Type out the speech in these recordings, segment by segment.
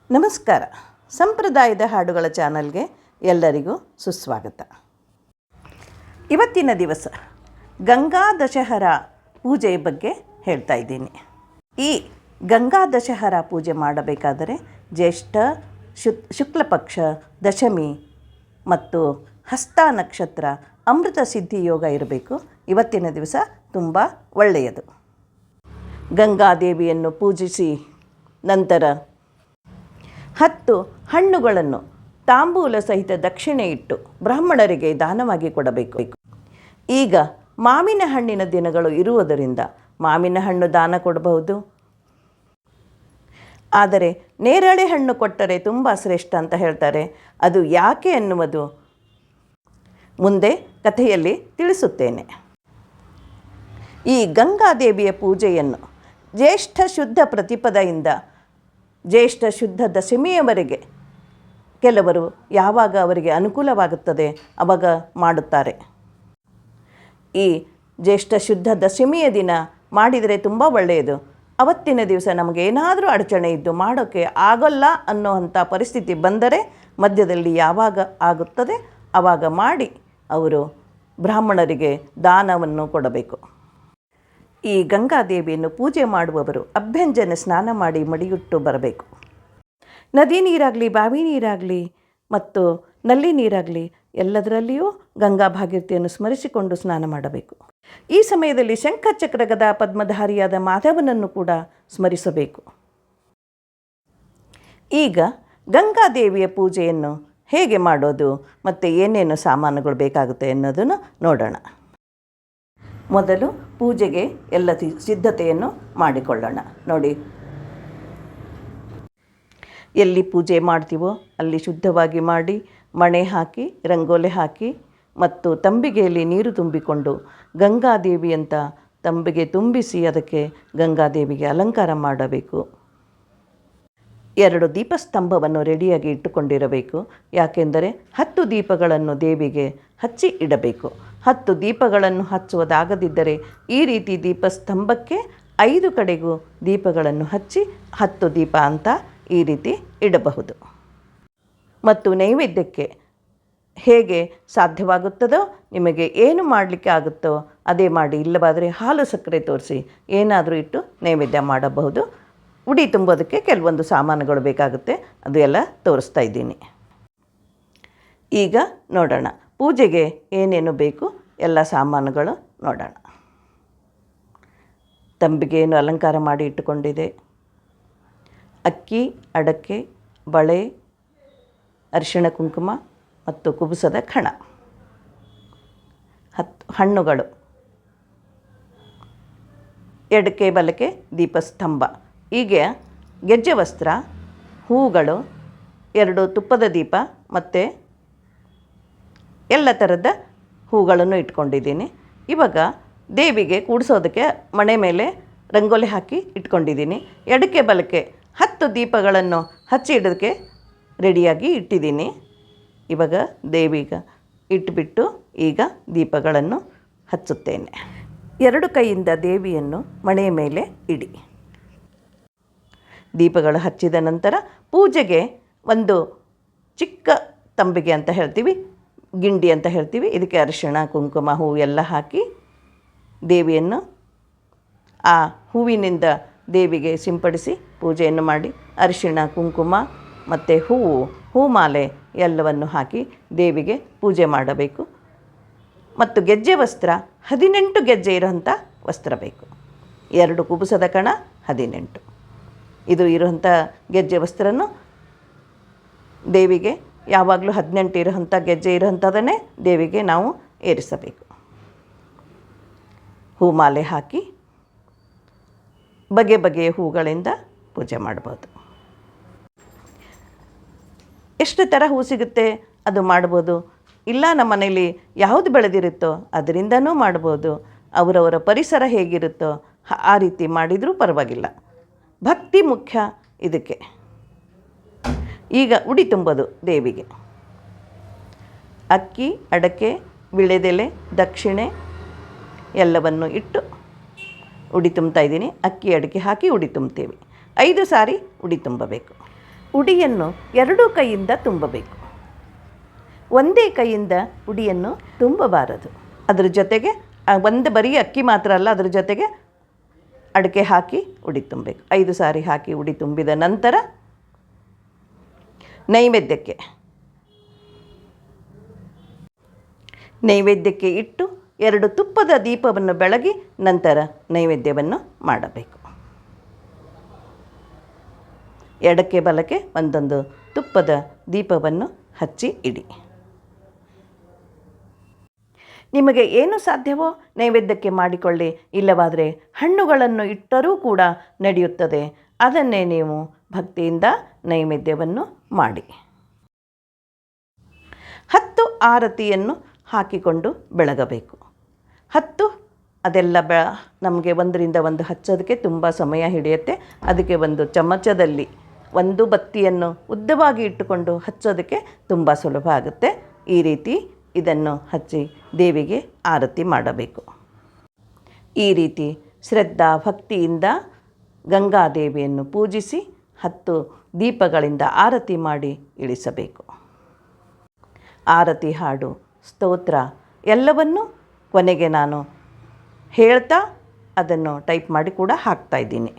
ನಮಸ್ಕಾರ. ಸಂಪ್ರದಾಯದ ಹಾಡುಗಳ ಚಾನಲ್ಗೆ ಎಲ್ಲರಿಗೂ ಸುಸ್ವಾಗತ. ಇವತ್ತಿನ ದಿವಸ ಗಂಗಾ ದಶಹರಾ ಪೂಜೆಯ ಬಗ್ಗೆ ಹೇಳ್ತಾ ಇದ್ದೀನಿ. ಈ ಗಂಗಾ ದಶಹರಾ ಪೂಜೆ ಮಾಡಬೇಕಾದರೆ ಜ್ಯೇಷ್ಠ ಶುಕ್ಲ ಪಕ್ಷ ದಶಮಿ ಮತ್ತು ಹಸ್ತ ನಕ್ಷತ್ರ ಅಮೃತ ಸಿದ್ಧಿ ಯೋಗ ಇರಬೇಕು. ಇವತ್ತಿನ ದಿವಸ ತುಂಬ ಒಳ್ಳೆಯದು. ಗಂಗಾದೇವಿಯನ್ನು ಪೂಜಿಸಿ ನಂತರ 10 ಹಣ್ಣುಗಳನ್ನು ತಾಂಬೂಲ ಸಹಿತ ದಕ್ಷಿಣೆ ಇಟ್ಟು ಬ್ರಾಹ್ಮಣರಿಗೆ ದಾನವಾಗಿ ಕೊಡಬೇಕು. ಈಗ ಮಾವಿನ ಹಣ್ಣಿನ ದಿನಗಳು ಇರುವುದರಿಂದ ಮಾವಿನ ಹಣ್ಣು ದಾನ ಕೊಡಬಹುದು. ಆದರೆ ನೇರಳೆ ಹಣ್ಣು ಕೊಟ್ಟರೆ ತುಂಬ ಶ್ರೇಷ್ಠ ಅಂತ ಹೇಳ್ತಾರೆ. ಅದು ಯಾಕೆ ಎನ್ನುವುದು ಮುಂದೆ ಕಥೆಯಲ್ಲಿ ತಿಳಿಸುತ್ತೇನೆ. ಈ ಗಂಗಾದೇವಿಯ ಪೂಜೆಯನ್ನು ಜ್ಯೇಷ್ಠ ಶುದ್ಧ ಪ್ರತಿಪದೆಯಿಂದ ಜ್ಯೇಷ್ಠ ಶುದ್ಧ ದಶಮಿಯವರೆಗೆ ಕೆಲವರು ಯಾವಾಗ ಅವರಿಗೆ ಅನುಕೂಲವಾಗುತ್ತದೆ ಆವಾಗ ಮಾಡುತ್ತಾರೆ. ಈ ಜ್ಯೇಷ್ಠ ಶುದ್ಧ ದಶಮಿಯ ದಿನ ಮಾಡಿದರೆ ತುಂಬ ಒಳ್ಳೆಯದು. ಅವತ್ತಿನ ದಿವಸ ನಮಗೇನಾದರೂ ಅಡಚಣೆ ಇದ್ದು ಮಾಡೋಕ್ಕೆ ಆಗೋಲ್ಲ ಅನ್ನೋವಂಥ ಪರಿಸ್ಥಿತಿ ಬಂದರೆ ಮಧ್ಯದಲ್ಲಿ ಯಾವಾಗ ಆಗುತ್ತದೆ ಆವಾಗ ಮಾಡಿ ಅವರು ಬ್ರಾಹ್ಮಣರಿಗೆ ದಾನವನ್ನು ಕೊಡಬೇಕು. ಈ ಗಂಗಾದೇವಿಯನ್ನು ಪೂಜೆ ಮಾಡುವವರು ಅಭ್ಯಂಜನ ಸ್ನಾನ ಮಾಡಿ ಮಡಿಯುಟ್ಟು ಬರಬೇಕು. ನದಿ ನೀರಾಗಲಿ, ಬಾವಿ ನೀರಾಗಲಿ ಮತ್ತು ನಲ್ಲಿ ನೀರಾಗಲಿ ಎಲ್ಲದರಲ್ಲಿಯೂ ಗಂಗಾ ಭಾಗೀರಥಿಯನ್ನು ಸ್ಮರಿಸಿಕೊಂಡು ಸ್ನಾನ ಮಾಡಬೇಕು. ಈ ಸಮಯದಲ್ಲಿ ಶಂಖ ಚಕ್ರ ಗದಾ ಪದ್ಮಧಾರಿಯಾದ ಮಾಧವನನ್ನು ಕೂಡ ಸ್ಮರಿಸಬೇಕು. ಈಗ ಗಂಗಾದೇವಿಯ ಪೂಜೆಯನ್ನು ಹೇಗೆ ಮಾಡೋದು ಮತ್ತು ಏನೇನು ಸಾಮಾನುಗಳು ಬೇಕಾಗುತ್ತೆ ಅನ್ನೋದನ್ನು ನೋಡೋಣ. ಮೊದಲು ಪೂಜೆಗೆ ಎಲ್ಲ ಸಿದ್ಧತೆಯನ್ನು ಮಾಡಿಕೊಳ್ಳೋಣ. ನೋಡಿ, ಎಲ್ಲಿ ಪೂಜೆ ಮಾಡ್ತೀವೋ ಅಲ್ಲಿ ಶುದ್ಧವಾಗಿ ಮಾಡಿ ಮಣೆ ಹಾಕಿ ರಂಗೋಲೆ ಹಾಕಿ ಮತ್ತು ತಂಬಿಗೆಯಲ್ಲಿ ನೀರು ತುಂಬಿಕೊಂಡು ಗಂಗಾದೇವಿ ಅಂತ ತಂಬಿಗೆ ತುಂಬಿಸಿ ಅದಕ್ಕೆ ಗಂಗಾದೇವಿಗೆ ಅಲಂಕಾರ ಮಾಡಬೇಕು. 2 ದೀಪಸ್ತಂಭವನ್ನು ರೆಡಿಯಾಗಿ ಇಟ್ಟುಕೊಂಡಿರಬೇಕು. ಯಾಕೆಂದರೆ 10 ದೀಪಗಳನ್ನು ದೇವಿಗೆ ಹಚ್ಚಿ ಇಡಬೇಕು. 10 ದೀಪಗಳನ್ನು ಹಚ್ಚುವುದಾಗದಿದ್ದರೆ ಈ ರೀತಿ ದೀಪಸ್ತಂಭಕ್ಕೆ 5 ಕಡೆಗೂ ದೀಪಗಳನ್ನು ಹಚ್ಚಿ 10 ದೀಪ ಅಂತ ಈ ರೀತಿ ಇಡಬಹುದು. ಮತ್ತು ನೈವೇದ್ಯಕ್ಕೆ ಹೇಗೆ ಸಾಧ್ಯವಾಗುತ್ತದೋ ನಿಮಗೆ ಏನು ಮಾಡಲಿಕ್ಕೆ ಆಗುತ್ತೋ ಅದೇ ಮಾಡಿ. ಇಲ್ಲವಾದರೆ ಹಾಲು ಸಕ್ಕರೆ ತೋರಿಸಿ ಏನಾದರೂ ಇಟ್ಟು ನೈವೇದ್ಯ ಮಾಡಬಹುದು. ಉಡಿ ತುಂಬೋದಕ್ಕೆ ಕೆಲವೊಂದು ಸಾಮಾನುಗಳು ಬೇಕಾಗುತ್ತೆ, ಅದು ಎಲ್ಲ ತೋರಿಸ್ತಾ ಇದ್ದೀನಿ. ಈಗ ನೋಡೋಣ ಪೂಜೆಗೆ ಏನೇನು ಬೇಕು ಎಲ್ಲ ಸಾಮಾನುಗಳು ನೋಡೋಣ. ತಂಬಿಗೆಯನ್ನು ಅಲಂಕಾರ ಮಾಡಿ ಇಟ್ಟುಕೊಂಡಿದೆ. ಅಕ್ಕಿ, ಅಡಕೆ, ಬಳೆ, ಅರಿಶಿಣ ಕುಂಕುಮ ಮತ್ತು ಕುಬುಸದ ಕಣ, 10 ಹಣ್ಣುಗಳು, ಎಡಕ್ಕೆ ಬಲಕ್ಕೆ ದೀಪಸ್ತಂಭ, ಹೀಗೆ ಗೆಜ್ಜೆ ವಸ್ತ್ರ, ಹೂಗಳು, 2 ತುಪ್ಪದ ದೀಪ ಮತ್ತು ಎಲ್ಲ ಥರದ ಹೂಗಳನ್ನು ಇಟ್ಕೊಂಡಿದ್ದೀನಿ. ಇವಾಗ ದೇವಿಗೆ ಕೂಡಿಸೋದಕ್ಕೆ ಮಣೆ ಮೇಲೆ ರಂಗೋಲಿ ಹಾಕಿ ಇಟ್ಕೊಂಡಿದ್ದೀನಿ. ಎಡಕ್ಕೆ ಬಲಕ್ಕೆ 10 ದೀಪಗಳನ್ನು ಹಚ್ಚಿ ಇಡೋದಕ್ಕೆ ರೆಡಿಯಾಗಿ ಇಟ್ಟಿದ್ದೀನಿ. ಇವಾಗ ದೇವಿಗೆ ಇಟ್ಬಿಟ್ಟು ಈಗ ದೀಪಗಳನ್ನು ಹಚ್ಚುತ್ತೇನೆ. 2 ಕೈಯಿಂದ ದೇವಿಯನ್ನು ಮಣೆಯ ಮೇಲೆ ಇಡಿ. ದೀಪಗಳು ಹಚ್ಚಿದ ನಂತರ ಪೂಜೆಗೆ ಒಂದು ಚಿಕ್ಕ ತಂಬಿಗೆ ಅಂತ ಹೇಳ್ತೀವಿ, ಗಿಂಡಿ ಅಂತ ಹೇಳ್ತೀವಿ, ಇದಕ್ಕೆ ಅರಿಶಿಣ ಕುಂಕುಮ ಹೂವು ಎಲ್ಲ ಹಾಕಿ ದೇವಿಯನ್ನು ಆ ಹೂವಿನಿಂದ ದೇವಿಗೆ ಸಿಂಪಡಿಸಿ ಪೂಜೆಯನ್ನು ಮಾಡಿ ಅರಿಶಿಣ ಕುಂಕುಮ ಮತ್ತು ಹೂಮಾಲೆ ಎಲ್ಲವನ್ನು ಹಾಕಿ ದೇವಿಗೆ ಪೂಜೆ ಮಾಡಬೇಕು. ಮತ್ತು ಗೆಜ್ಜೆ ವಸ್ತ್ರ 18 ಗೆಜ್ಜೆ ಇರೋಂಥ ವಸ್ತ್ರ ಬೇಕು. 2 ಕುಬುಸದ ಕಣ 18 ಇದು ಇರುವಂಥ ಗೆಜ್ಜೆ ವಸ್ತ್ರನೂ ದೇವಿಗೆ ಯಾವಾಗಲೂ 18 ಇರೋಂಥ ಗೆಜ್ಜೆ ಇರೋಂಥದ್ದನ್ನೇ ದೇವಿಗೆ ನಾವು ಏರಿಸಬೇಕು. ಹೂಮಾಲೆ ಹಾಕಿ ಬಗೆ ಬಗೆಯ ಹೂಗಳಿಂದ ಪೂಜೆ ಮಾಡ್ಬೋದು. ಎಷ್ಟು ಥರ ಹೂ ಸಿಗುತ್ತೆ ಅದು ಮಾಡ್ಬೋದು. ಇಲ್ಲ ನಮ್ಮ ಮನೇಲಿ ಯಾವುದು ಬೆಳೆದಿರುತ್ತೋ ಅದರಿಂದನೂ ಮಾಡ್ಬೋದು. ಅವರವರ ಪರಿಸರ ಹೇಗಿರುತ್ತೋ ಆ ರೀತಿ ಮಾಡಿದರೂ ಪರವಾಗಿಲ್ಲ. ಭಕ್ತಿ ಮುಖ್ಯ ಇದಕ್ಕೆ. ಈಗ ಉಡಿ ತುಂಬೋದು ದೇವಿಗೆ. ಅಕ್ಕಿ, ಅಡಕೆ, ವಿಳೆದೆಲೆ, ದಕ್ಷಿಣೆ ಎಲ್ಲವನ್ನು ಇಟ್ಟು ಉಡಿ ತುಂಬ್ತಾ ಇದ್ದೀನಿ. ಅಕ್ಕಿ ಅಡಿಕೆ ಹಾಕಿ ಉಡಿ ತುಂಬ್ತೀವಿ. 5 ಸಾರಿ ಉಡಿ ತುಂಬಬೇಕು. ಉಡಿಯನ್ನು ಎರಡೂ ಕೈಯಿಂದ ತುಂಬಬೇಕು. ಒಂದೇ ಕೈಯಿಂದ ಉಡಿಯನ್ನು ತುಂಬಬಾರದು. ಅದರ ಜೊತೆಗೆ ಒಂದು ಬರೀ ಅಕ್ಕಿ ಮಾತ್ರ ಅಲ್ಲ, ಅದರ ಜೊತೆಗೆ ಅಡಿಕೆ ಹಾಕಿ ಉಡಿ ತುಂಬಬೇಕು. 5 ಸಾರಿ ಹಾಕಿ ಉಡಿ ತುಂಬಿದ ನಂತರ ನೈವೇದ್ಯಕ್ಕೆ ಇಟ್ಟು 2 ತುಪ್ಪದ ದೀಪವನ್ನು ಬೆಳಗಿ ನಂತರ ನೈವೇದ್ಯವನ್ನು ಮಾಡಬೇಕು. ಎಡಕ್ಕೆ ಬಲಕ್ಕೆ ಒಂದೊಂದು ತುಪ್ಪದ ದೀಪವನ್ನು ಹಚ್ಚಿ ಇಡಿ. ನಿಮಗೆ ಏನು ಸಾಧ್ಯವೋ ನೈವೇದ್ಯಕ್ಕೆ ಮಾಡಿಕೊಳ್ಳಿ, ಇಲ್ಲವಾದರೆ ಹಣ್ಣುಗಳನ್ನು ಇಟ್ಟರೂ ಕೂಡ ನಡೆಯುತ್ತದೆ. ಅದನ್ನೇ ನೀವು ಭಕ್ತಿಯಿಂದ ನೈವೇದ್ಯವನ್ನು ಮಾಡಿ. 10 ಆರತಿಯನ್ನು ಹಾಕಿಕೊಂಡು ಬೆಳಗಬೇಕು. 10 ಅದೆಲ್ಲ ನಮಗೆ 1ರಿಂದ 1 ಹಚ್ಚೋದಕ್ಕೆ ತುಂಬ ಸಮಯ ಹಿಡಿಯುತ್ತೆ. ಅದಕ್ಕೆ ಒಂದು ಚಮಚದಲ್ಲಿ 1 ಬತ್ತಿಯನ್ನು ಉದ್ದವಾಗಿ ಇಟ್ಟುಕೊಂಡು ಹಚ್ಚೋದಕ್ಕೆ ತುಂಬ ಸುಲಭ ಆಗುತ್ತೆ. ಈ ರೀತಿ ಇದನ್ನು ಹಚ್ಚಿ ದೇವಿಗೆ ಆರತಿ ಮಾಡಬೇಕು. ಈ ರೀತಿ ಶ್ರದ್ಧಾ ಭಕ್ತಿಯಿಂದ ಗಂಗಾದೇವಿಯನ್ನು ಪೂಜಿಸಿ 10 ದೀಪಗಳಿಂದ ಆರತಿ ಮಾಡಿ ಇಳಿಸಬೇಕು. ಆರತಿ ಹಾಡು, ಸ್ತೋತ್ರ ಎಲ್ಲವನ್ನು ಕೊನೆಗೆ ನಾನು ಹೇಳ್ತಾ ಅದನ್ನು ಟೈಪ್ ಮಾಡಿ ಕೂಡ ಹಾಕ್ತಾಯಿದ್ದೀನಿ.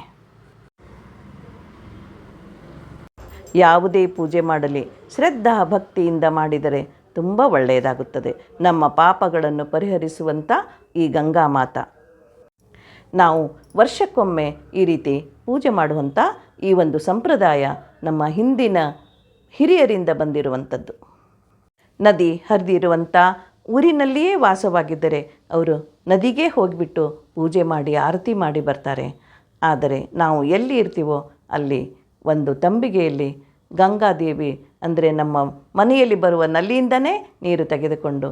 ಯಾವುದೇ ಪೂಜೆ ಮಾಡಲಿ ಶ್ರದ್ಧಾ ಭಕ್ತಿಯಿಂದ ಮಾಡಿದರೆ ತುಂಬ ಒಳ್ಳೆಯದಾಗುತ್ತದೆ. ನಮ್ಮ ಪಾಪಗಳನ್ನು ಪರಿಹರಿಸುವಂಥ ಈ ಗಂಗಾ ಮಾತಾ, ನಾವು ವರ್ಷಕ್ಕೊಮ್ಮೆ ಈ ರೀತಿ ಪೂಜೆ ಮಾಡುವಂಥ ಈ ಒಂದು ಸಂಪ್ರದಾಯ ನಮ್ಮ ಹಿಂದಿನ ಹಿರಿಯರಿಂದ ಬಂದಿರುವಂಥದ್ದು. ನದಿ ಹರಿದಿರುವಂಥ ಊರಿನಲ್ಲಿಯೇ ವಾಸವಾಗಿದ್ದರೆ ಅವರು ನದಿಗೆ ಹೋಗಿಬಿಟ್ಟು ಪೂಜೆ ಮಾಡಿ ಆರತಿ ಮಾಡಿ ಬರ್ತಾರೆ. ಆದರೆ ನಾವು ಎಲ್ಲಿ ಇರ್ತೀವೋ ಅಲ್ಲಿ ಒಂದು ತಂಬಿಗೆಯಲ್ಲಿ ಗಂಗಾದೇವಿ ಅಂದರೆ ನಮ್ಮ ಮನೆಯಲ್ಲಿ ಬರುವ ನಲ್ಲಿಯಿಂದನೇ ನೀರು ತೆಗೆದುಕೊಂಡು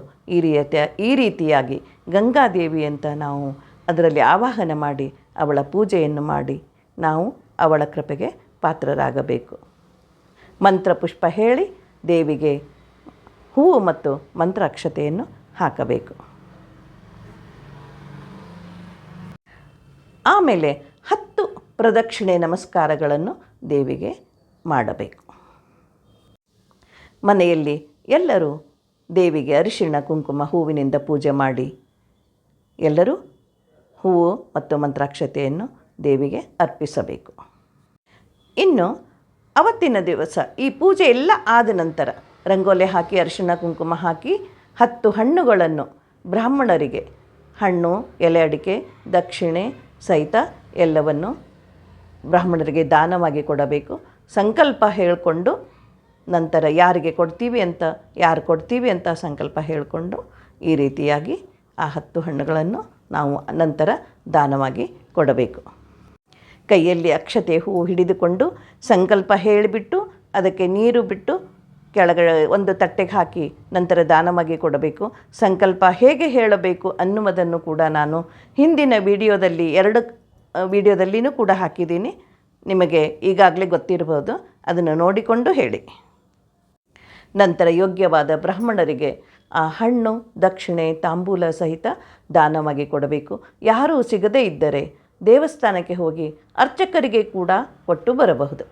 ಈ ರೀತಿಯಾಗಿ ಗಂಗಾದೇವಿ ಅಂತ ನಾವು ಅದರಲ್ಲಿ ಆವಾಹನೆ ಮಾಡಿ ಅವಳ ಪೂಜೆಯನ್ನು ಮಾಡಿ ನಾವು ಅವಳ ಕೃಪೆಗೆ ಪಾತ್ರರಾಗಬೇಕು. ಮಂತ್ರ ಪುಷ್ಪ ಹೇಳಿ ದೇವಿಗೆ ಹೂವು ಮತ್ತು ಮಂತ್ರಾಕ್ಷತೆಯನ್ನು ಹಾಕಬೇಕು. ಆಮೇಲೆ 10 ಪ್ರದಕ್ಷಿಣೆ ನಮಸ್ಕಾರಗಳನ್ನು ದೇವಿಗೆ ಮಾಡಬೇಕು. ಮನೆಯಲ್ಲಿ ಎಲ್ಲರೂ ದೇವಿಗೆ ಅರಿಶಿಣ ಕುಂಕುಮ ಹೂವಿನಿಂದ ಪೂಜೆ ಮಾಡಿ ಎಲ್ಲರೂ ಹೂವು ಮತ್ತು ಮಂತ್ರಾಕ್ಷತೆಯನ್ನು ದೇವಿಗೆ ಅರ್ಪಿಸಬೇಕು. ಇನ್ನು ಅವತ್ತಿನ ದಿವಸ ಈ ಪೂಜೆ ಎಲ್ಲ ಆದ ನಂತರ ರಂಗೋಲೆ ಹಾಕಿ ಅರಿಶಿಣ ಕುಂಕುಮ ಹಾಕಿ 10 ಹಣ್ಣುಗಳನ್ನು ಬ್ರಾಹ್ಮಣರಿಗೆ ಹಣ್ಣು, ಎಲೆ ಅಡಿಕೆ, ದಕ್ಷಿಣೆ ಸಹಿತ ಎಲ್ಲವನ್ನು ಬ್ರಾಹ್ಮಣರಿಗೆ ದಾನವಾಗಿ ಕೊಡಬೇಕು. ಸಂಕಲ್ಪ ಹೇಳಿಕೊಂಡು ನಂತರ ಯಾರು ಕೊಡ್ತೀವಿ ಅಂತ ಸಂಕಲ್ಪ ಹೇಳಿಕೊಂಡು ಈ ರೀತಿಯಾಗಿ ಆ 10 ಹಣ್ಣುಗಳನ್ನು ನಾವು ನಂತರ ದಾನವಾಗಿ ಕೊಡಬೇಕು. ಕೈಯಲ್ಲಿ ಅಕ್ಷತೆ ಹೂವು ಹಿಡಿದುಕೊಂಡು ಸಂಕಲ್ಪ ಹೇಳಿಬಿಟ್ಟು ಅದಕ್ಕೆ ನೀರು ಬಿಟ್ಟು ಕೆಳಗಡೆ ಒಂದು ತಟ್ಟೆಗೆ ಹಾಕಿ ನಂತರ ದಾನವಾಗಿ ಕೊಡಬೇಕು. ಸಂಕಲ್ಪ ಹೇಗೆ ಹೇಳಬೇಕು ಅನ್ನುವುದನ್ನು ಕೂಡ ನಾನು ಹಿಂದಿನ ವಿಡಿಯೋದಲ್ಲಿ 2 ವಿಡಿಯೋದಲ್ಲಿಯೂ ಕೂಡ ಹಾಕಿದ್ದೀನಿ. ನಿಮಗೆ ಈಗಾಗಲೇ ಗೊತ್ತಿರ್ಬೋದು, ಅದನ್ನು ನೋಡಿಕೊಂಡು ಹೇಳಿ. ನಂತರ ಯೋಗ್ಯವಾದ ಬ್ರಾಹ್ಮಣರಿಗೆ ಆ ಹಣ್ಣು, ದಕ್ಷಿಣೆ, ತಾಂಬೂಲ ಸಹಿತ ದಾನವಾಗಿ ಕೊಡಬೇಕು. ಯಾರೂ ಸಿಗದೇ ಇದ್ದರೆ ದೇವಸ್ಥಾನಕ್ಕೆ ಹೋಗಿ ಅರ್ಚಕರಿಗೆ ಕೂಡ ಕೊಟ್ಟು ಬರಬಹುದು.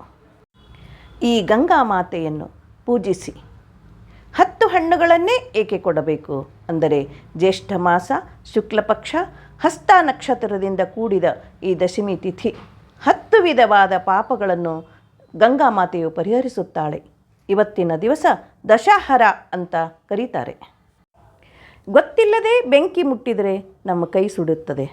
ಈ ಗಂಗಾ ಮಾತೆಯನ್ನು ಪೂಜಿಸಿ 10 ಹಣ್ಣುಗಳನ್ನೇ ಏಕೆ ಕೊಡಬೇಕು ಅಂದರೆ, ಜ್ಯೇಷ್ಠ ಮಾಸ ಶುಕ್ಲ ಪಕ್ಷ ಹಸ್ತ ನಕ್ಷತ್ರದಿಂದ ಕೂಡಿದ ಈ ದಶಮಿ ತಿಥಿ 10 ವಿಧವಾದ ಪಾಪಗಳನ್ನು ಗಂಗಾ ಮಾತೆಯು ಪರಿಹರಿಸುತ್ತಾಳೆ. ಇವತ್ತಿನ ದಿವಸ ದಶಹರ ಅಂತ ಕರೀತಾರೆ. ಗೊತ್ತಿಲ್ಲದೆ ಬೆಂಕಿ ಮುಟ್ಟಿದರೆ ನಮ್ಮ ಕೈ ಸುಡುತ್ತದೆ.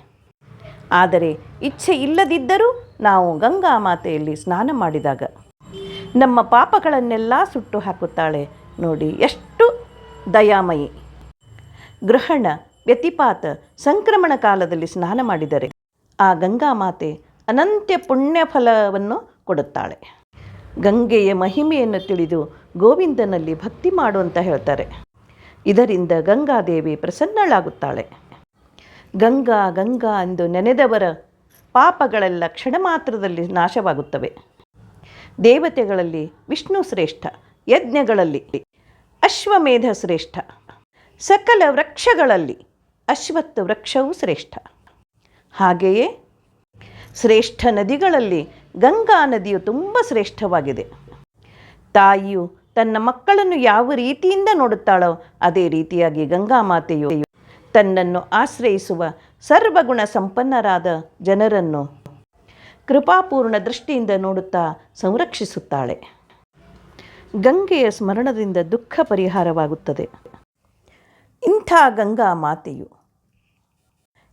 ಆದರೆ ಇಚ್ಛೆ ಇಲ್ಲದಿದ್ದರೂ ನಾವು ಗಂಗಾ ಮಾತೆಯಲ್ಲಿ ಸ್ನಾನ ಮಾಡಿದಾಗ ನಮ್ಮ ಪಾಪಗಳನ್ನೆಲ್ಲ ಸುಟ್ಟು ಹಾಕುತ್ತಾಳೆ. ನೋಡಿ ಎಷ್ಟು ದಯಾಮಯಿ. ಗ್ರಹಣ, ವ್ಯತಿಪಾತ, ಸಂಕ್ರಮಣ ಕಾಲದಲ್ಲಿ ಸ್ನಾನ ಮಾಡಿದರೆ ಆ ಗಂಗಾ ಮಾತೆ ಅನಂತ ಪುಣ್ಯ ಫಲವನ್ನು ಕೊಡುತ್ತಾಳೆ. ಗಂಗೆಯ ಮಹಿಮೆಯನ್ನು ತಿಳಿದು ಗೋವಿಂದನಲ್ಲಿ ಭಕ್ತಿ ಮಾಡು ಅಂತ ಹೇಳ್ತಾರೆ. ಇದರಿಂದ ಗಂಗಾದೇವಿ ಪ್ರಸನ್ನಳಾಗುತ್ತಾಳೆ. ಗಂಗಾ ಗಂಗಾ ಎಂದು ನೆನೆದವರ ಪಾಪಗಳೆಲ್ಲ ಕ್ಷಣ ಮಾತ್ರದಲ್ಲಿ ನಾಶವಾಗುತ್ತವೆ. ದೇವತೆಗಳಲ್ಲಿ ವಿಷ್ಣು ಶ್ರೇಷ್ಠ, ಯಜ್ಞಗಳಲ್ಲಿ ಅಶ್ವಮೇಧ ಶ್ರೇಷ್ಠ, ಸಕಲ ವೃಕ್ಷಗಳಲ್ಲಿ ಅಶ್ವತ್ಥ ವೃಕ್ಷವೂ ಶ್ರೇಷ್ಠ. ಹಾಗೆಯೇ ಶ್ರೇಷ್ಠ ನದಿಗಳಲ್ಲಿ ಗಂಗಾ ನದಿಯು ತುಂಬ ಶ್ರೇಷ್ಠವಾಗಿದೆ. ತಾಯಿಯು ತನ್ನ ಮಕ್ಕಳನ್ನು ಯಾವ ರೀತಿಯಿಂದ ನೋಡುತ್ತಾಳೋ ಅದೇ ರೀತಿಯಾಗಿ ಗಂಗಾಮಾತೆಯು ತನ್ನನ್ನು ಆಶ್ರಯಿಸುವ ಸರ್ವಗುಣ ಸಂಪನ್ನರಾದ ಜನರನ್ನು ಕೃಪಾಪೂರ್ಣ ದೃಷ್ಟಿಯಿಂದ ನೋಡುತ್ತಾ ಸಂರಕ್ಷಿಸುತ್ತಾಳೆ. ಗಂಗೆಯ ಸ್ಮರಣದಿಂದ ದುಃಖ ಪರಿಹಾರವಾಗುತ್ತದೆ. ಇಂಥ ಗಂಗಾ ಮಾತೆಯು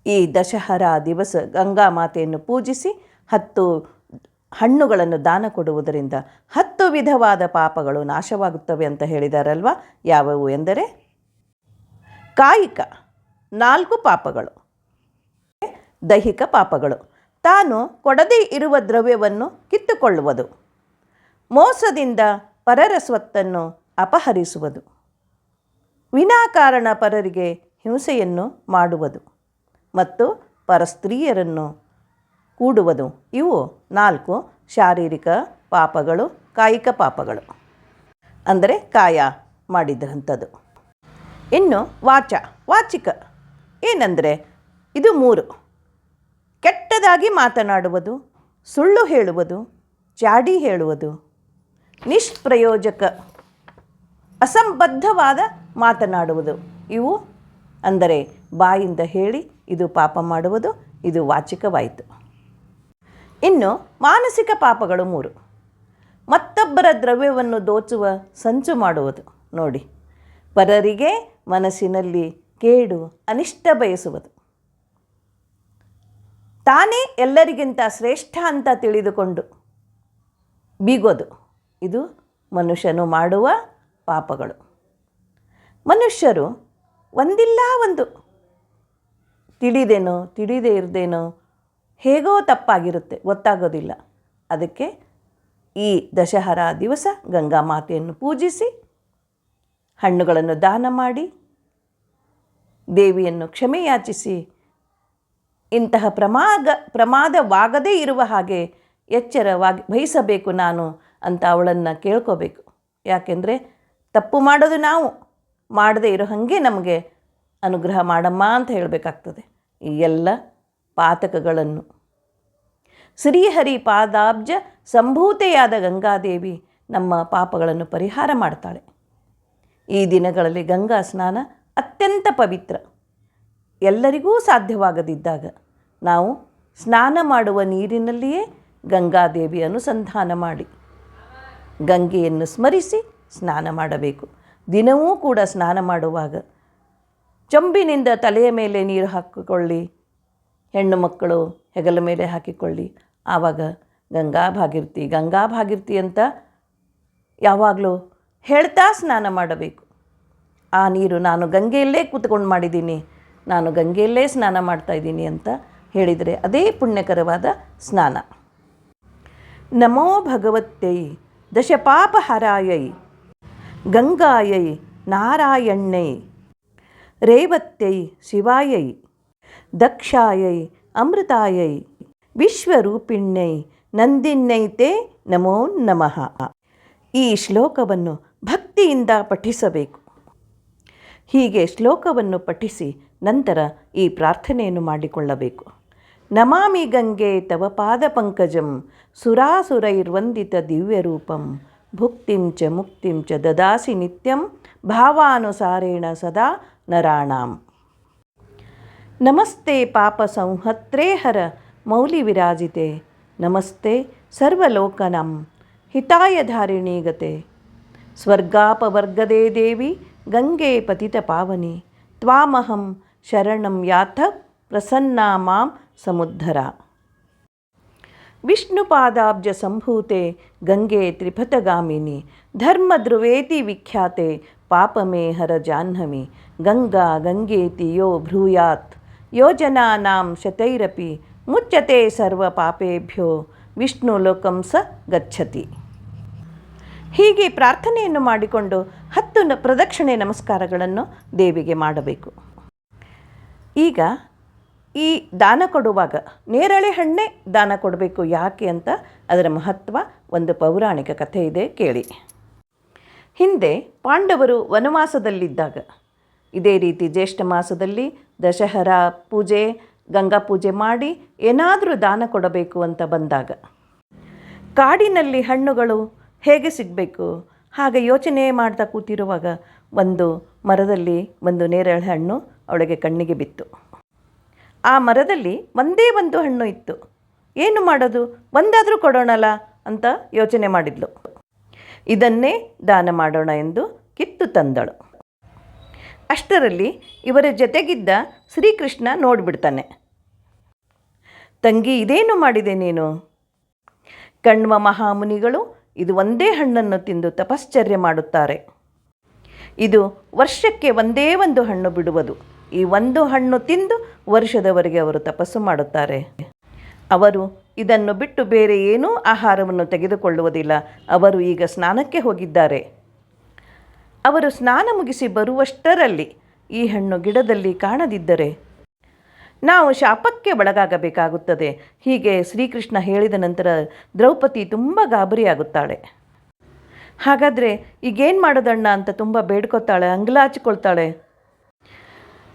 ಈ ದಶಹರಾ ದಿವಸ ಗಂಗಾ ಮಾತೆಯನ್ನು ಪೂಜಿಸಿ 10 ಹಣ್ಣುಗಳನ್ನು ದಾನ ಕೊಡುವುದರಿಂದ 10 ವಿಧವಾದ ಪಾಪಗಳು ನಾಶವಾಗುತ್ತವೆ ಅಂತ ಹೇಳಿದಾರಲ್ವ. ಯಾವುವು ಎಂದರೆ ಕಾಯಿಕ 4 ಪಾಪಗಳು, ದೈಹಿಕ ಪಾಪಗಳು ತಾನು ಕೊಡದೇ ಇರುವ ದ್ರವ್ಯವನ್ನು ಕಿತ್ತುಕೊಳ್ಳುವುದು, ಮೋಸದಿಂದ ಪರರ ಸ್ವತ್ತನ್ನು ಅಪಹರಿಸುವುದು, ವಿನಾಕಾರಣ ಪರರಿಗೆ ಹಿಂಸೆಯನ್ನು ಮಾಡುವುದು ಮತ್ತು ಪರಸ್ತ್ರೀಯರನ್ನು ಕೂಡುವುದು. ಇವು 4 ಶಾರೀರಿಕ ಪಾಪಗಳು, ಕಾಯಿಕ ಪಾಪಗಳು ಅಂದರೆ ಕಾಯ ಮಾಡಿದಂಥದ್ದು. ಇನ್ನು ವಾಚಿಕ ಏನಂದರೆ ಇದು 3: ಕೆಟ್ಟದಾಗಿ ಮಾತನಾಡುವುದು, ಸುಳ್ಳು ಹೇಳುವುದು, ಚಾಡಿ ಹೇಳುವುದು, ನಿಷ್ಪ್ರಯೋಜಕ ಅಸಂಬದ್ಧವಾದ ಮಾತನಾಡುವುದು. ಇವು ಅಂದರೆ ಬಾಯಿಂದ ಹೇಳಿ ಇದು ಪಾಪ ಮಾಡುವುದು, ಇದು ವಾಚಿಕವಾಯಿತು. ಇನ್ನು ಮಾನಸಿಕ ಪಾಪಗಳು 3: ಮತ್ತೊಬ್ಬರ ದ್ರವ್ಯವನ್ನು ದೋಚುವ ಸಂಚು ಮಾಡುವುದು. ನೋಡಿ, ಪರರಿಗೆ ಮನಸ್ಸಿನಲ್ಲಿ ಕೇಡು ಅನಿಷ್ಟ ಬಯಸುವುದು, ತಾನೇ ಎಲ್ಲರಿಗಿಂತ ಶ್ರೇಷ್ಠ ಅಂತ ತಿಳಿದುಕೊಂಡು ಬೀಗೋದು. ಇದು ಮನುಷ್ಯನು ಮಾಡುವ ಪಾಪಗಳು. ಮನುಷ್ಯರು ಒಂದಿಲ್ಲ ಒಂದು ತಿಳಿದೇನೋ ತಿಳಿದೇ ಇರದೇನೋ ಹೇಗೋ ತಪ್ಪಾಗಿರುತ್ತೆ, ಗೊತ್ತಾಗೋದಿಲ್ಲ. ಅದಕ್ಕೆ ಈ ದಶಹರಾ ದಿವಸ ಗಂಗಾ ಮಾತೆಯನ್ನು ಪೂಜಿಸಿ ಹಣ್ಣುಗಳನ್ನು ದಾನ ಮಾಡಿ ದೇವಿಯನ್ನು ಕ್ಷಮೆಯಾಚಿಸಿ ಇಂತಹ ಪ್ರಮಾದವಾಗದೇ ಇರುವ ಹಾಗೆ ವಹಿಸಬೇಕು ನಾನು ಅಂತ ಅವಳನ್ನು ಕೇಳ್ಕೋಬೇಕು. ಯಾಕೆಂದರೆ ತಪ್ಪು ಮಾಡೋದು ನಾವು, ಮಾಡದೇ ಇರೋ ಹಾಗೆ ನಮಗೆ ಅನುಗ್ರಹ ಮಾಡಮ್ಮ ಅಂತ ಹೇಳಬೇಕಾಗ್ತದೆ. ಈ ಎಲ್ಲ ಪಾತಕಗಳನ್ನು ಶ್ರೀಹರಿ ಪಾದಾಬ್ಜ ಸಂಭೂತೆಯಾದ ಗಂಗಾದೇವಿ ನಮ್ಮ ಪಾಪಗಳನ್ನು ಪರಿಹಾರ ಮಾಡ್ತಾಳೆ. ಈ ದಿನಗಳಲ್ಲಿ ಗಂಗಾ ಸ್ನಾನ ಅತ್ಯಂತ ಪವಿತ್ರ. ಎಲ್ಲರಿಗೂ ಸಾಧ್ಯವಾಗದಿದ್ದಾಗ ನಾವು ಸ್ನಾನ ಮಾಡುವ ನೀರಿನಲ್ಲಿಯೇ ಗಂಗಾದೇವಿ ಅನುಸಂಧಾನ ಮಾಡಿ ಗಂಗೆಯನ್ನು ಸ್ಮರಿಸಿ ಸ್ನಾನ ಮಾಡಬೇಕು. ದಿನವೂ ಕೂಡ ಸ್ನಾನ ಮಾಡುವಾಗ ಚೊಂಬಿನಿಂದ ತಲೆಯ ಮೇಲೆ ನೀರು ಹಾಕಿಕೊಳ್ಳಿ, ಹೆಣ್ಣು ಮಕ್ಕಳು ಹೆಗಲ ಮೇಲೆ ಹಾಕಿಕೊಳ್ಳಿ. ಆವಾಗ ಗಂಗಾ ಭಾಗೀರಥಿ ಅಂತ ಯಾವಾಗಲೂ ಹೇಳ್ತಾ ಸ್ನಾನ ಮಾಡಬೇಕು. ಆ ನೀರು ನಾನು ಗಂಗೆಯಲ್ಲೇ ಕೂತ್ಕೊಂಡು ಮಾಡಿದ್ದೀನಿ, ನಾನು ಗಂಗೆಯಲ್ಲೇ ಸ್ನಾನ ಮಾಡ್ತಾಯಿದ್ದೀನಿ ಅಂತ ಹೇಳಿದರೆ ಅದೇ ಪುಣ್ಯಕರವಾದ ಸ್ನಾನ. ನಮೋ ಭಗವತ್ಯೈ ದಶಪಾಪಹರಾಯೈ ಗಂಗಾಯೈ ನಾರಾಯಣ್ಯೈ ರೇವತ್ಯೈ ಶಿವಾಯೈ ದಕ್ಷಾಯೈ ಅಮೃತಾಯೈ ವಿಶ್ವರೂಪಿಣ್ಯೈ ನಂದಿನ್ಯೈತೆ ನಮೋ ನಮಃ. ಈ ಶ್ಲೋಕವನ್ನು ಭಕ್ತಿಯಿಂದ ಪಠಿಸಬೇಕು. ಹೀಗೆ ಶ್ಲೋಕವನ್ನು ಪಠಿಸಿ ನಂತರ ಈ ಪ್ರಾರ್ಥನೆಯನ್ನು ಮಾಡಿಕೊಳ್ಳಬೇಕು. ನಮಾಮಿ ಗಂಗೆ ತವ ಪಾದ ಪಂಕಜಂ ಸುರಾಸುರೈರ್ವಂದಿತ ದಿವ್ಯರೂಪಂ ಭುಕ್ತಿಂ ಚ ಮುಕ್ತಿಂ ಚ ದದಾಸಿ ನಿತ್ಯಂ ಭಾವಾನುಸಾರೇಣ ಸದಾ ನರಾಣಾಂ. ನಮಸ್ತೆ ಪಾಪ ಸಂಹತ್ರೇ ಹರ ಮೌಲಿ ವಿರಾಜಿತೆ ನಮಸ್ತೆ ಸರ್ವಲೋಕನಂ ಹಿತಾಯ ಧಾರಿಣೀ ಗತೆ ಸ್ವರ್ಗಾಪವರ್ಗದೇ ದೇವಿ ಗಂಗೆ ಪತಿತ ಪಾವನಿ ತ್ವಾಮಹಂ ಶರಣಂ ಯಾಥ ಪ್ರಸನ್ನಾ ಮಾಂ ಸಮುದ್ಧರ. ವಿಷ್ಣುಪಾದಾಬ್ಜ ಸಂಭೂತೆ ಗಂಗೆ ತ್ರಿಪಥಗಾಮಿನಿ ಧರ್ಮಧ್ರುವೇತಿ ವಿಖ್ಯಾತೆ ಪಾಪಮೇ ಹರ ಜಾಹ್ನವಿ ಗಂಗಾ ಗಂಗೇತಿ ಯೋ ಬ್ರೂಯಾತ್ ಯೋಜನಾನಾಂ ಶತೈರಪಿ ಮುಚ್ಯತೆ ಸರ್ವ ಪಾಪೇಭ್ಯೋ ವಿಷ್ಣು ಲೋಕಂ ಸ ಗಚ್ಚತಿ. ಹೀಗೆ ಪ್ರಾರ್ಥನೆಯನ್ನು ಮಾಡಿಕೊಂಡು 10 ಪ್ರದಕ್ಷಿಣೆ ನಮಸ್ಕಾರಗಳನ್ನು ದೇವಿಗೆ ಮಾಡಬೇಕು. ಈಗ ಈ ದಾನ ಕೊಡುವಾಗ ನೇರಳೆ ಹಣ್ಣೆ ದಾನ ಕೊಡಬೇಕು. ಯಾಕೆ ಅಂತ ಅದರ ಮಹತ್ವ ಒಂದು ಪೌರಾಣಿಕ ಕಥೆ ಇದೆ, ಕೇಳಿ. ಹಿಂದೆ ಪಾಂಡವರು ವನವಾಸದಲ್ಲಿದ್ದಾಗ ಇದೇ ರೀತಿ ಜ್ಯೇಷ್ಠ ಮಾಸದಲ್ಲಿ ದಶಹರಾ ಪೂಜೆ, ಗಂಗಾ ಪೂಜೆ ಮಾಡಿ ಏನಾದರೂ ದಾನ ಕೊಡಬೇಕು ಅಂತ ಬಂದಾಗ ಕಾಡಿನಲ್ಲಿ ಹಣ್ಣುಗಳು ಹೇಗೆ ಸಿಗಬೇಕು? ಹಾಗೆ ಯೋಚನೆ ಮಾಡ್ತಾ ಕೂತಿರುವಾಗ ಒಂದು ಮರದಲ್ಲಿ ಒಂದು ನೇರಳೆ ಹಣ್ಣು ಅವಳಿಗೆ ಕಣ್ಣಿಗೆ ಬಿತ್ತು. ಆ ಮರದಲ್ಲಿ ಒಂದೇ ಒಂದು ಹಣ್ಣು ಇತ್ತು. ಏನು ಮಾಡೋದು, ಒಂದಾದರೂ ಕೊಡೋಣಲ್ಲ ಅಂತ ಯೋಚನೆ ಮಾಡಿದ್ಲು. ಇದನ್ನೇ ದಾನ ಮಾಡೋಣ ಎಂದು ಕಿತ್ತು ತಂದಳು. ಅಷ್ಟರಲ್ಲಿ ಇವರ ಜೊತೆಗಿದ್ದ ಶ್ರೀಕೃಷ್ಣ ನೋಡಿಬಿಡ್ತಾನೆ. ತಂಗಿ, ಇದೇನು ಮಾಡಿದೆ ನೀನು? ಕಣ್ವ ಮಹಾಮುನಿಗಳು ಇದು ಒಂದೇ ಹಣ್ಣನ್ನು ತಿಂದು ತಪಶ್ಚರ್ಯ ಮಾಡುತ್ತಾರೆ. ಇದು ವರ್ಷಕ್ಕೆ ಒಂದೇ ಒಂದು ಹಣ್ಣು ಬಿಡುವುದು. ಈ ಒಂದು ಹಣ್ಣು ತಿಂದು ವರ್ಷದವರೆಗೆ ಅವರು ತಪಸ್ಸು ಮಾಡುತ್ತಾರೆ. ಅವರು ಇದನ್ನು ಬಿಟ್ಟು ಬೇರೆ ಏನೂ ಆಹಾರವನ್ನು ತೆಗೆದುಕೊಳ್ಳುವುದಿಲ್ಲ. ಅವರು ಈಗ ಸ್ನಾನಕ್ಕೆ ಹೋಗಿದ್ದಾರೆ. ಅವರು ಸ್ನಾನ ಮುಗಿಸಿ ಬರುವಷ್ಟರಲ್ಲಿ ಈ ಹಣ್ಣು ಗಿಡದಲ್ಲಿ ಕಾಣದಿದ್ದರೆ ನಾವು ಶಾಪಕ್ಕೆ ಒಳಗಾಗಬೇಕಾಗುತ್ತದೆ. ಹೀಗೆ ಶ್ರೀಕೃಷ್ಣ ಹೇಳಿದ ನಂತರ ದ್ರೌಪದಿ ತುಂಬ ಗಾಬರಿಯಾಗುತ್ತಾಳೆ. ಹಾಗಾದರೆ ಈಗೇನು ಮಾಡೋದಣ್ಣ ಅಂತ ತುಂಬ ಬೇಡ್ಕೊತಾಳೆ, ಅಂಗಲಾಚಿಕೊಳ್ತಾಳೆ.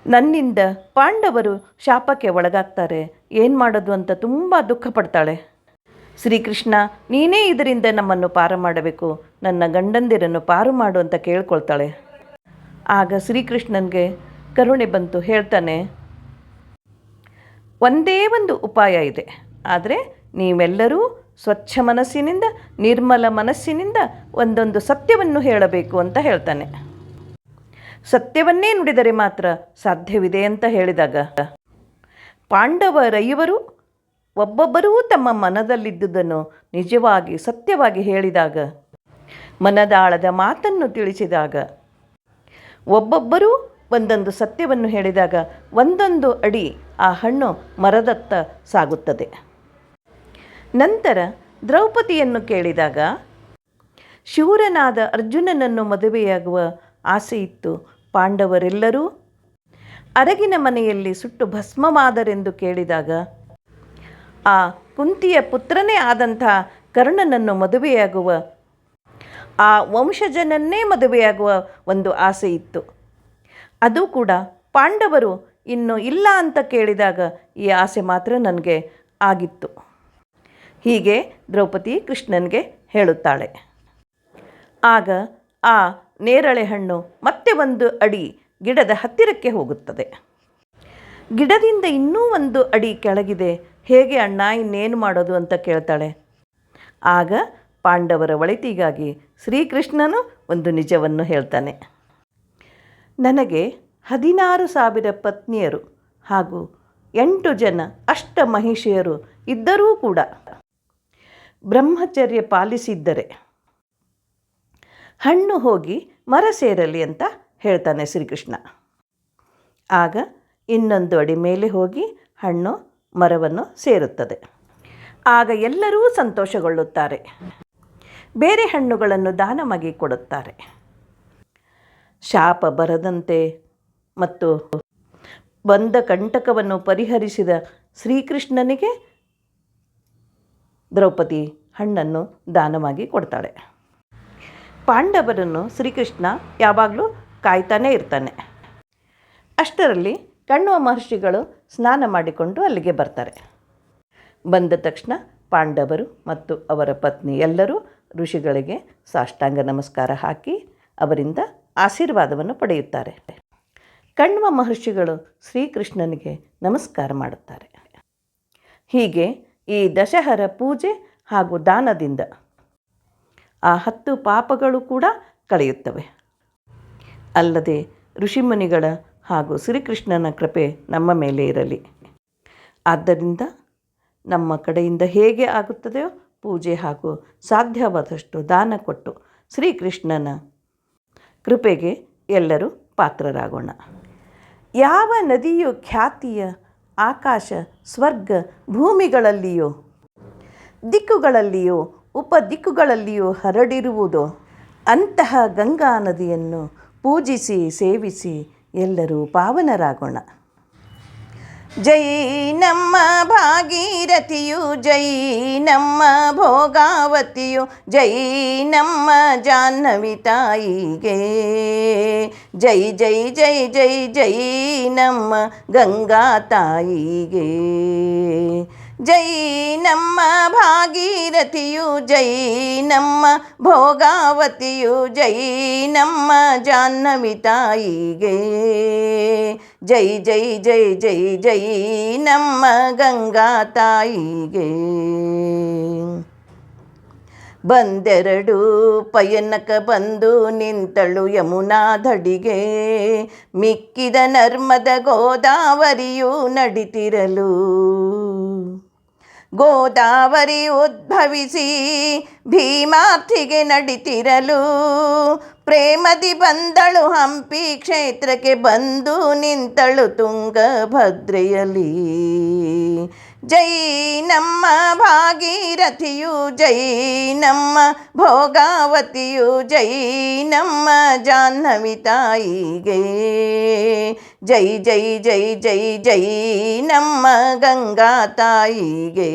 ನನ್ನಿಂದ ಪಾಂಡವರು ಶಾಪಕ್ಕೆ ಒಳಗಾಗ್ತಾರೆ, ಏನು ಮಾಡೋದು ಅಂತ ತುಂಬ ದುಃಖ ಪಡ್ತಾಳೆ. ಶ್ರೀಕೃಷ್ಣ, ನೀನೇ ಇದರಿಂದ ನಮ್ಮನ್ನು ಪಾರು ಮಾಡಬೇಕು, ನನ್ನ ಗಂಡಂದಿರನ್ನು ಪಾರು ಮಾಡು ಅಂತ ಕೇಳ್ಕೊಳ್ತಾಳೆ. ಆಗ ಶ್ರೀಕೃಷ್ಣನಿಗೆ ಕರುಣೆ ಬಂತು. ಹೇಳ್ತಾನೆ, ಒಂದೇ ಒಂದು ಉಪಾಯ ಇದೆ, ಆದರೆ ನೀವೆಲ್ಲರೂ ಸ್ವಚ್ಛ ಮನಸ್ಸಿನಿಂದ, ನಿರ್ಮಲ ಮನಸ್ಸಿನಿಂದ ಒಂದೊಂದು ಸತ್ಯವನ್ನು ಹೇಳಬೇಕು ಅಂತ ಹೇಳ್ತಾನೆ. ಸತ್ಯವನ್ನೇ ನುಡಿದರೆ ಮಾತ್ರ ಸಾಧ್ಯವಿದೆ ಅಂತ ಹೇಳಿದಾಗ ಪಾಂಡವರೈವರು ಒಬ್ಬೊಬ್ಬರೂ ತಮ್ಮ ಮನದಲ್ಲಿದ್ದುದನ್ನು ನಿಜವಾಗಿ ಸತ್ಯವಾಗಿ ಹೇಳಿದಾಗ, ಮನದಾಳದ ಮಾತನ್ನು ತಿಳಿಸಿದಾಗ, ಒಬ್ಬೊಬ್ಬರೂ ಒಂದೊಂದು ಸತ್ಯವನ್ನು ಹೇಳಿದಾಗ ಒಂದೊಂದು ಅಡಿ ಆ ಹಣ್ಣು ಮರದತ್ತ ಸಾಗುತ್ತದೆ. ನಂತರ ದ್ರೌಪದಿಯನ್ನು ಕೇಳಿದಾಗ ಶೂರನಾದ ಅರ್ಜುನನನ್ನು ಮದುವೆಯಾಗುವ ಆಸೆ ಇತ್ತು. ಪಾಂಡವರೆಲ್ಲರೂ ಅರಗಿನ ಮನೆಯಲ್ಲಿ ಸುಟ್ಟು ಭಸ್ಮವಾದರೆಂದು ಕೇಳಿದಾಗ ಆ ಕುಂತಿಯ ಪುತ್ರನೇ ಆದಂಥ ಕರ್ಣನನ್ನು ಮದುವೆಯಾಗುವ, ಆ ವಂಶಜನನ್ನೇ ಮದುವೆಯಾಗುವ ಒಂದು ಆಸೆ ಇತ್ತು. ಅದು ಕೂಡ ಪಾಂಡವರು ಇನ್ನು ಇಲ್ಲ ಅಂತ ಕೇಳಿದಾಗ ಈ ಆಸೆ ಮಾತ್ರ ನನಗೆ ಆಗಿತ್ತು. ಹೀಗೆ ದ್ರೌಪದಿ ಕೃಷ್ಣನಿಗೆ ಹೇಳುತ್ತಾಳೆ. ಆಗ ಆ ನೇರಳೆ ಹಣ್ಣು ಮತ್ತೆ ಒಂದು ಅಡಿ ಗಿಡದ ಹತ್ತಿರಕ್ಕೆ ಹೋಗುತ್ತದೆ. ಗಿಡದಿಂದ ಇನ್ನೂ ಒಂದು ಅಡಿ ಕೆಳಗಿದೆ. ಹೇಗೆ ಅಣ್ಣ, ಇನ್ನೇನು ಮಾಡೋದು ಅಂತ ಕೇಳ್ತಾಳೆ. ಆಗ ಪಾಂಡವರ ಒಳಿತಿಗಾಗಿ ಶ್ರೀಕೃಷ್ಣನು ಒಂದು ನಿಜವನ್ನು ಹೇಳ್ತಾನೆ. ನನಗೆ 16,000 ಪತ್ನಿಯರು ಹಾಗೂ 8 ಜನ ಅಷ್ಟಮಹಿಷಿಯರು ಇದ್ದರೂ ಕೂಡ ಬ್ರಹ್ಮಚರ್ಯ ಪಾಲಿಸಿದ್ದರೆ ಹಣ್ಣು ಹೋಗಿ ಮರ ಸೇರಲಿ ಅಂತ ಹೇಳ್ತಾನೆ ಶ್ರೀಕೃಷ್ಣ. ಆಗ ಇನ್ನೊಂದು ಅಡಿ ಮೇಲೆ ಹೋಗಿ ಹಣ್ಣು ಮರವನ್ನು ಸೇರುತ್ತದೆ. ಆಗ ಎಲ್ಲರೂ ಸಂತೋಷಗೊಳ್ಳುತ್ತಾರೆ. ಬೇರೆ ಹಣ್ಣುಗಳನ್ನು ದಾನವಾಗಿ ಕೊಡುತ್ತಾರೆ. ಶಾಪ ಬರದಂತೆ ಮತ್ತು ಬಂದ ಕಂಟಕವನ್ನು ಪರಿಹರಿಸಿದ ಶ್ರೀಕೃಷ್ಣನಿಗೆ ದ್ರೌಪದಿ ಹಣ್ಣನ್ನು ದಾನವಾಗಿ ಕೊಡ್ತಾಳೆ. ಪಾಂಡವರನ್ನು ಶ್ರೀಕೃಷ್ಣ ಯಾವಾಗಲೂ ಕಾಯ್ತಾನೇ ಇರ್ತಾನೆ. ಅಷ್ಟರಲ್ಲಿ ಕಣ್ವ ಮಹರ್ಷಿಗಳು ಸ್ನಾನ ಮಾಡಿಕೊಂಡು ಅಲ್ಲಿಗೆ ಬರ್ತಾರೆ. ಬಂದ ತಕ್ಷಣ ಪಾಂಡವರು ಮತ್ತು ಅವರ ಪತ್ನಿ ಎಲ್ಲರೂ ಋಷಿಗಳಿಗೆ ಸಾಷ್ಟಾಂಗ ನಮಸ್ಕಾರ ಹಾಕಿ ಅವರಿಂದ ಆಶೀರ್ವಾದವನ್ನು ಪಡೆಯುತ್ತಾರೆ. ಕಣ್ವ ಮಹರ್ಷಿಗಳು ಶ್ರೀಕೃಷ್ಣನಿಗೆ ನಮಸ್ಕಾರ ಮಾಡುತ್ತಾರೆ. ಹೀಗೆ ಈ ದಶಹರ ಪೂಜೆ ಹಾಗೂ ದಾನದಿಂದ ಆ 10 ಪಾಪಗಳು ಕೂಡ ಕಳೆಯುತ್ತವೆ. ಅಲ್ಲದೆ ಋಷಿಮುನಿಗಳ ಹಾಗೂ ಶ್ರೀಕೃಷ್ಣನ ಕೃಪೆ ನಮ್ಮ ಮೇಲೆ ಇರಲಿ. ಆದ್ದರಿಂದ ನಮ್ಮ ಕಡೆಯಿಂದ ಹೇಗೆ ಆಗುತ್ತದೆಯೋ ಪೂಜೆ ಹಾಗೂ ಸಾಧ್ಯವಾದಷ್ಟು ದಾನ ಕೊಟ್ಟು ಶ್ರೀಕೃಷ್ಣನ ಕೃಪೆಗೆ ಎಲ್ಲರೂ ಪಾತ್ರರಾಗೋಣ. ಯಾವ ನದಿಯು ಖ್ಯಾತಿಯ ಆಕಾಶ ಸ್ವರ್ಗ ಭೂಮಿಗಳಲ್ಲಿಯೋ ದಿಕ್ಕುಗಳಲ್ಲಿಯೋ ಉಪದಿಕ್ಕುಗಳಲ್ಲಿಯೂ ಹರಡಿರುವುದೋ ಅಂತಹ ಗಂಗಾ ನದಿಯನ್ನು ಪೂಜಿಸಿ ಸೇವಿಸಿ ಎಲ್ಲರೂ ಪಾವನರಾಗೋಣ. ಜೈ ನಮ್ಮ ಭಾಗೀರಥಿಯು, ಜೈ ನಮ್ಮ ಭೋಗಾವತಿಯು, ಜೈ ನಮ್ಮ ಜಾಹ್ನವಿ ತಾಯಿಗೆ, ಜೈ ಜೈ ಜೈ ಜೈ ಜೈ ನಮ್ಮ ಗಂಗಾ ತಾಯಿಗೆ. ಜೈ ನಮ್ಮ ಭಾಗೀರಥಿಯು, ಜೈ ನಮ್ಮ ಭೋಗಾವತಿಯು, ಜೈ ನಮ್ಮ ಜಾಹ್ನವಿ ತಾಯಿಗೆ. ಜೈ ಜೈ ಜೈ ಜೈ ಜೈ ನಮ್ಮ ಗಂಗಾ ತಾಯಿಗೆ. ಬಂದೆರಡು ಪಯನಕ ಬಂದು ನಿಂತಳು ಯಮುನಾ ಧಡಿಗೆ, ಮಿಕ್ಕಿದ ನರ್ಮದ ಗೋದಾವರಿಯು ನಡಿತಿರಲು. ಗೋದಾವರಿ ಉದ್ಭವಿಸಿ ಭೀಮಾರ್ಥಿಗೆ ನಡಿತಿರಲು, ಪ್ರೇಮದಿ ಬಂದಳು ಹಂಪಿ ಕ್ಷೇತ್ರಕ್ಕೆ ಬಂದು ನಿಂತಳು ತುಂಗಭದ್ರೆಯಲ್ಲಿ. ಜೈ ನಮ್ಮ ಭಾಗೀರಥಿಯು, ಜೈ ನಮ್ಮ ಭೋಗಾವತಿಯು, ಜೈ ನಮ್ಮ ಜಾಹ್ನವಿ ತಾಯಿಗೆ. ಜೈ ಜೈ ಜೈ ಜೈ ಜೈ ನಮ್ಮ ಗಂಗಾ ತಾಯಿಗೆ.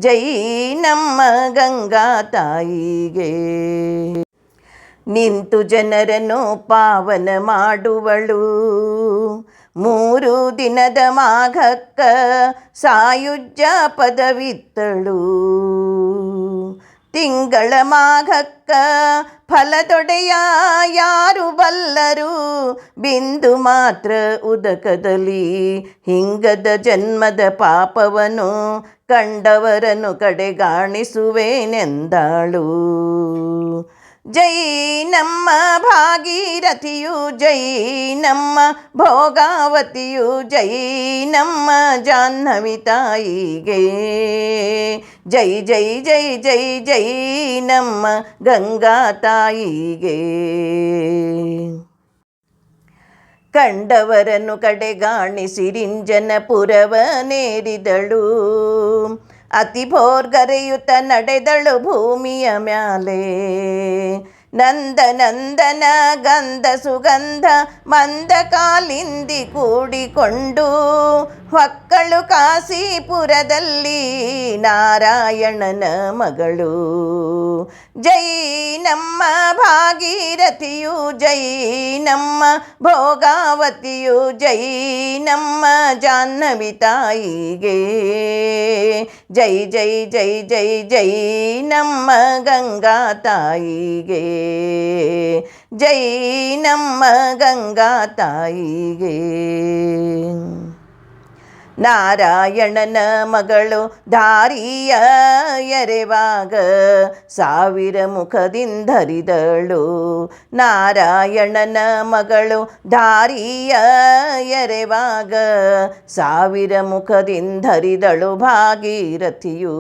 ಜೈ ನಮ್ಮ ಗಂಗಾ ತಾಯಿಗೆ. ನಿಂತು ಜನರನ್ನು ಪಾವನ ಮಾಡುವಳು, 3 ದಿನದ ಮಾಘಕ್ಕ ಸಾಯುಜ್ಯ ಪದವಿತ್ತಳು. ತಿಂಗಳ ಮಾಘಕ್ಕ ಫಲದೊಡೆಯ ಯಾರು ಬಲ್ಲರು, ಬಿಂದು ಮಾತ್ರ ಉದಕದಲ್ಲಿ ಹಿಂಗದ ಜನ್ಮದ ಪಾಪವನು ಕಂಡವರನ್ನು ಕಡೆಗಾಣಿಸುವೆನೆಂದಾಳು. ಜೈ ನಮ್ಮ ಭಾಗೀರಥಿಯು, ಜೈ ನಮ್ಮ ಭೋಗಾವತಿಯು, ಜೈ ನಮ್ಮ ಜಾಹ್ನವಿ ತಾಯಿಗೆ. ಜೈ ಜೈ ಜೈ ಜೈ ಜೈ ನಮ್ಮ ಗಂಗಾ ತಾಯಿಗೆ. ಕಂಡವರನ್ನು ಕಡೆಗಾಣಿಸಿರಿಂಜನಪುರವ ನೇರಿದಳು, ಅತಿ ಭೋರ್ಗರೆಯುತ್ತ ನಡೆದಳು ಭೂಮಿಯ ಮ್ಯಾಲೆ. ನಂದನಂದನ ಗಂಧ ಸುಗಂಧ ಮಂದ ಕಾಲಿಂದಿ ಕೂಡಿಕೊಂಡು ಹೊಕ್ಕಳು ಕಾಶೀಪುರದಲ್ಲಿ ನಾರಾಯಣನ ಮಗಳು. ಜೈ ನಮ್ಮ ಭಾಗೀರಥಿಯು, ಜೈ ನಮ್ಮ ಭೋಗಾವತಿಯು, ಜೈ ನಮ್ಮ ಜಾಹ್ನವಿ ತಾಯಿಗೆ. ಜೈ ಜೈ ಜೈ ಜೈ ಜೈ ನಮ್ಮ ಗಂಗಾ ತಾಯಿಗೆ. ಜೈ ನಮ್ಮ ಗಂಗಾ ತಾಯಿಗೆ. ನಾರಾಯಣನ ಮಗಳು ದಾರಿಯ ಎರೆವಾಗ 1000 ಮುಖದಿಂದರಿದಳು. ನಾರಾಯಣನ ಮಗಳು ದಾರಿಯ ಎರೆವಾಗ 1000 ಮುಖದಿಂದರಿದಳು ಭಾಗೀರಥಿಯು.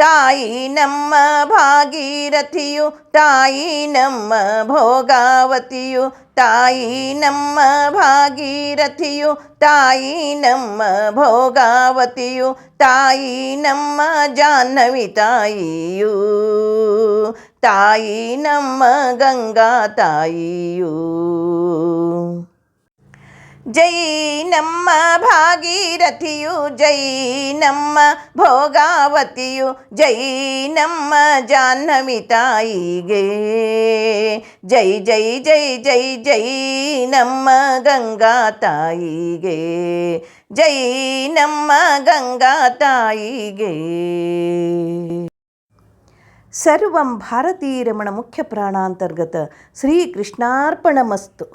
ತಾಯಿ ನಮ್ಮ ಭಾಗೀರಥಿಯು, ತಾಯಿ ನಮ್ಮ ಭೋಗಾವತಿಯು, ತಾಯಿ ನಮ್ಮ ಭಾಗೀರಥಿಯು, ತಾಯಿ ನಮ್ಮ ಭೋಗಾವತಿಯು, ತಾಯಿ ನಮ್ಮ ಜಾಹ್ನವಿ ತಾಯಿಯು, ತಾಯಿ ನಮ್ಮ ಗಂಗಾ ತಾಯಿಯು. ಜೈ ನಮ್ಮ ಭಾಗೀರಥಿಯು, ಜೈ ನಮ್ಮ ಭೋಗಾವತಿಯು, ಜೈ ನಮ್ಮ ಜಾಹ್ನವಿ ತಾಯಿಗೆ. ಜೈ ಜೈ ಜೈ ಜೈ ಜೈ ನಮ್ಮ ಗಂಗಾ ತಾಯಿಗೆ. ಜೈ ನಮ್ಮ ಗಂಗಾ ತಾಯಿಗೆ. ಸರ್ವಂ ಭಾರತೀರಮಣ ಮುಖ್ಯ ಪ್ರಾಣಾಂತರ್ಗತ ಶ್ರೀಕೃಷ್ಣಾರ್ಪಣಮಸ್ತು.